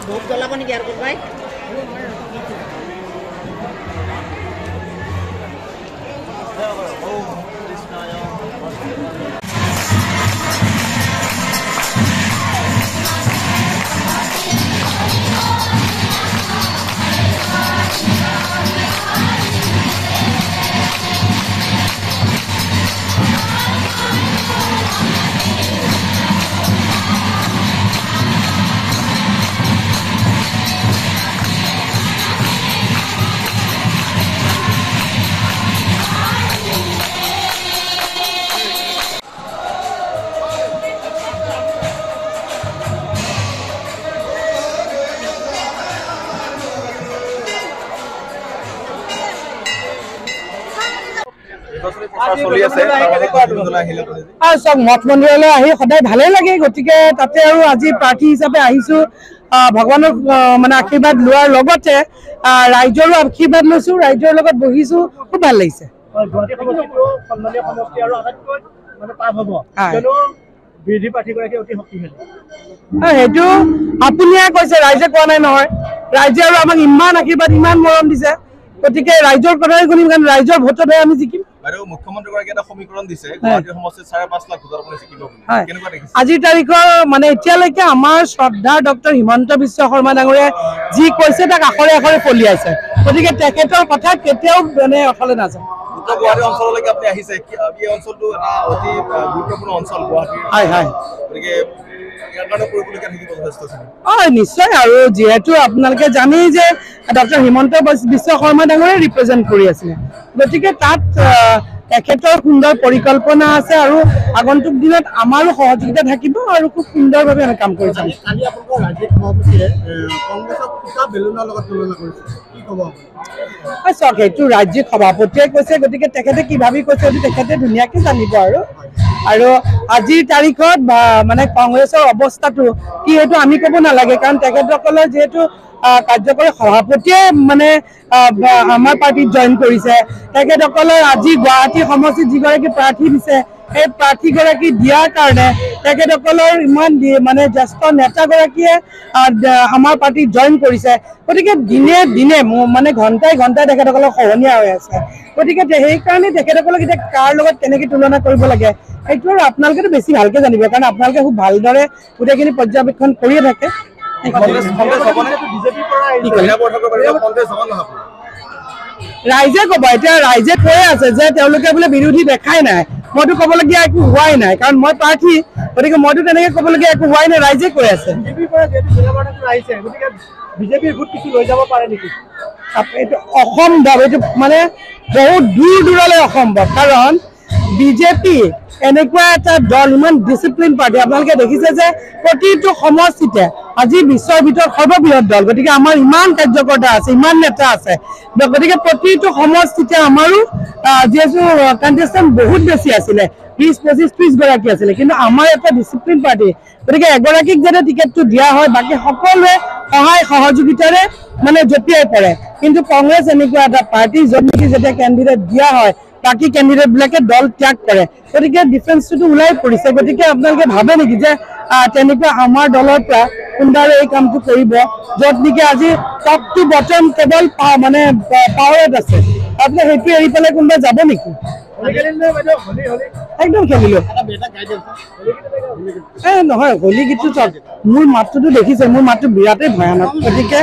ধূপ জ্বলাব নেকি আৰু কোনোবাই সব মঠ মন্দিৰলৈ আহি সদায় ভালেই লাগে গতিকে তাতে আৰু আজি প্ৰাৰ্থী হিচাপে আহিছো ভগৱানৰ মানে আশীৰ্বাদ লোৱাৰ লগতে ৰাইজৰো আশীৰ্বাদ লৈছো ৰাইজৰ লগত বহিছো খুব ভাল লাগিছে সেইটো আপুনিয়ে কৈছে ৰাইজে কোৱা নাই নহয় ৰাইজে আৰু আমাক ইমান আশীৰ্বাদ ইমান মৰম দিছে গতিকে ৰাইজৰ কথাই শুনিম কাৰণ ৰাইজৰ ভোটতহে আমি জিকিম আজিৰ তাৰিখৰ মানে এতিয়ালৈকে আমাৰ শ্ৰদ্ধা ডক্টৰ হিমন্ত বিশ্ব শৰ্মা ডাঙৰীয়াই যি কৈছে তাক আখৰে আখৰে ফলিয়াইছে গতিকে তেখেতৰ কথা কেতিয়াও মানে অথলে নাযায় নিশ্চয় আৰু যিহেতু আপোনালোকে জানেই যে ডক্টৰ হিমন্ত বিশ্ব শৰ্মা ডাঙৰীয়াই ৰিপ্ৰেজেণ্ট কৰি আছিলে গতিকে তাত তেখেতৰ সুন্দৰ পৰিকল্পনা আছে আৰু আগন্তুক দিনত আমাৰো সহযোগিতা থাকিব আৰু খুব সুন্দৰভাৱে আমি কাম কৰি যাম চাওক সেইটো ৰাজ্যিক সভাপতিয়ে কৈছে গতিকে তেখেতে কি ভাবি কৈছে তেখেতে ধুনীয়াকে জানিব আৰু আজিৰ তাৰিখত মানে কংগ্ৰেছৰ অৱস্থাটো কি সেইটো আমি ক'ব নালাগে কাৰণ তেখেতসকলৰ যিহেতু কাৰ্যকৰী সভাপতিয়ে মানে আমাৰ পাৰ্টিত জইন কৰিছে তেখেতসকলৰ আজি গুৱাহাটী সমষ্টিত যিগৰাকী প্ৰাৰ্থী দিছে সেই প্ৰাৰ্থীগৰাকী দিয়াৰ কাৰণে তেখেতসকলৰ ইমান মানে জ্যেষ্ঠ নেতাগৰাকীয়ে আমাৰ পাৰ্টিত জইন কৰিছে গতিকে দিনে দিনে মানে ঘণ্টাই ঘণ্টাই তেখেতসকলৰ সহনীয়া হৈ আছে গতিকে সেইকাৰণে তেখেতসকলক এতিয়া কাৰ লগত কেনেকৈ তুলনা কৰিব লাগে সেইটো আৰু আপোনালোকেতো বেছি ভালকৈ জানিব কাৰণ আপোনালোকে খুব ভালদৰে গোটেইখিনি পৰ্যবেক্ষণ কৰিয়ে থাকে ৰাইজে ক'ব এতিয়া ৰাইজে কৈ আছে যে তেওঁলোকে বোলে বিৰোধী দেখাই নাই মইতো ক'বলগীয়া একো হোৱাই নাই কাৰণ মই প্ৰাৰ্থী গতিকে মইতো তেনেকৈ ক'বলগীয়া একো হোৱাই নাই ৰাইজে কৈ আছে এইটো অসম্ভৱ এইটো মানে বহুত দূৰ দূৰলৈ অসম্ভৱ কাৰণ বিজেপি এনেকুৱা এটা দল ইমান ডিচিপ্লিন পাৰ্টি আপোনালোকে দেখিছে যে প্ৰতিটো সমষ্টিতে আজি বিশ্বৰ ভিতৰত সৰ্ববৃহৎ দল গতিকে আমাৰ ইমান কাৰ্যকৰ্তা আছে ইমান নেতা আছে গতিকে প্ৰতিটো সমষ্টিতে আমাৰো যিহেতু কণ্টেষ্টেণ্ট বহুত বেছি আছিলে 20-25-30 গৰাকী আছিলে কিন্তু আমাৰ এটা ডিচিপ্লিন পাৰ্টি গতিকে এগৰাকীক যেতিয়া টিকেটটো দিয়া হয় বাকী সকলোৱে সহায় সহযোগিতাৰে মানে জঁপিয়াই পৰে কিন্তু কংগ্ৰেছ এনেকুৱা এটা পাৰ্টি য'ত নেকি যেতিয়া কেণ্ডিডেট দিয়া হয় বাকী কেণ্ডিডেটবিলাকে দল ত্যাগ কৰে গতিকে ডিফাৰেঞ্চটো ওলাই পৰিছে গতিকে আপোনালোকে ভাবে নেকি যে তেনেকুৱা আমাৰ দলৰ পৰা কোনোবাই এই কামটো কৰিব য'ত নেকি আজি টপ টু বটম কেৱল মানে পাৱাৰত আছে আপোনাক সেইটো এৰি পেলাই কোনোবাই যাব নেকি একদম খেলিলো নহয় হোলী গীতটো চাওক মোৰ মাতটোতো দেখিছে মোৰ মাতটো বিৰাটেই ভয়ানক গতিকে